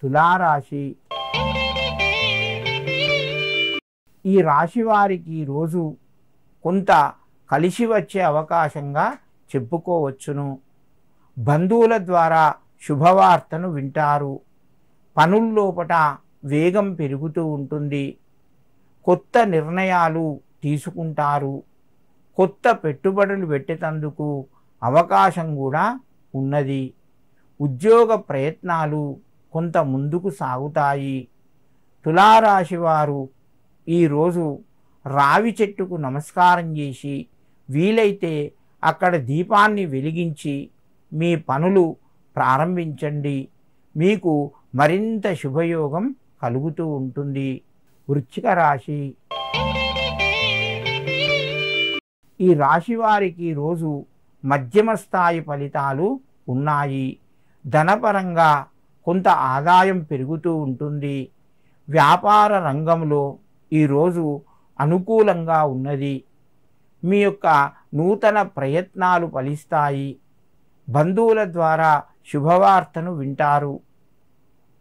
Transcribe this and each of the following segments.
తులారాశి. ఈ రాశి వారికి రోజు కొంత కలిసి వచ్చే అవకాశంగా చెప్పుకోవచ్చును. బంధువుల ద్వారా శుభవార్తను వింటారు. పనుల్లోపట వేగం పెరుగుతూ ఉంటుంది. కొత్త నిర్ణయాలు తీసుకుంటారు. కొత్త పెట్టుబడులు పెట్టేందుకు అవకాశం కూడా ఉన్నది. ఉద్యోగ ప్రయత్నాలు కొంత ముందుకు సాగుతాయి. తులారాశి వారు ఈరోజు రావి చెట్టుకు నమస్కారం చేసి వీలైతే అక్కడ దీపాన్ని వెలిగించి మీ పనులు ప్రారంభించండి. మీకు మరింత శుభయోగం కలుగుతూ ఉంటుంది. వృశ్చిక రాశి. ఈ రాశి వారికి రోజు మధ్యమ స్థాయి ఫలితాలు ఉన్నాయి. ధనపరంగా కొంత ఆదాయం పెరుగుతూ ఉంటుంది. వ్యాపార రంగంలో ఈరోజు అనుకూలంగా ఉన్నది. మీ యొక్క నూతన ప్రయత్నాలు ఫలిస్తాయి. బంధువుల ద్వారా శుభవార్తను వింటారు.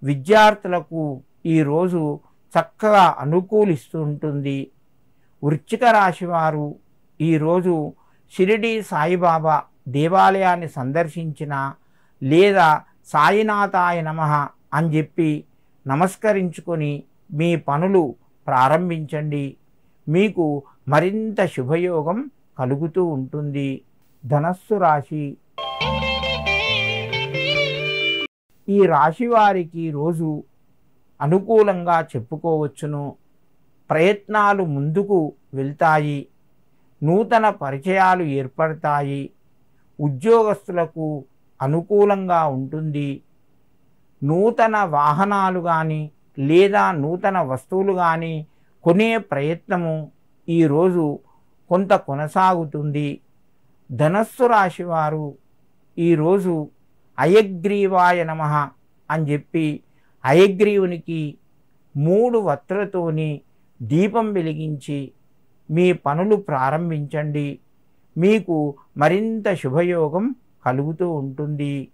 విద్యార్థులకు ఈరోజు చక్కగా అనుకూలిస్తుంటుంది. వృశ్చిక రాశి వారు ఈరోజు షిరిడి సాయిబాబా దేవాలయాన్ని సందర్శించిన లేదా సాయినాథాయ నమః అని చెప్పి నమస్కరించుకొని మీ పనులు ప్రారంభించండి. మీకు మరింత శుభయోగం కలుగుతూ ఉంటుంది. ధనస్సు రాశి. ఈ రాశి వారికి రోజు అనుకూలంగా చెప్పుకోవచ్చును. ప్రయత్నాలు ముందుకు వెళ్తాయి. నూతన పరిచయాలు ఏర్పడతాయి. ఉద్యోగస్తులకు అనుకూలంగా ఉంటుంది. నూతన వాహనాలు కానీ లేదా నూతన వస్తువులు కానీ కొనే ప్రయత్నము ఈరోజు కొంత కొనసాగుతుంది. ధనస్సు రాశి వారు ఈరోజు హయగ్రీవాయ నమః అని చెప్పి హయగ్రీవునికి 3 వత్తులతోని దీపం వెలిగించి మీ పనులు ప్రారంభించండి. మీకు మరింత శుభయోగం కలుగుతూ ఉంటుంది.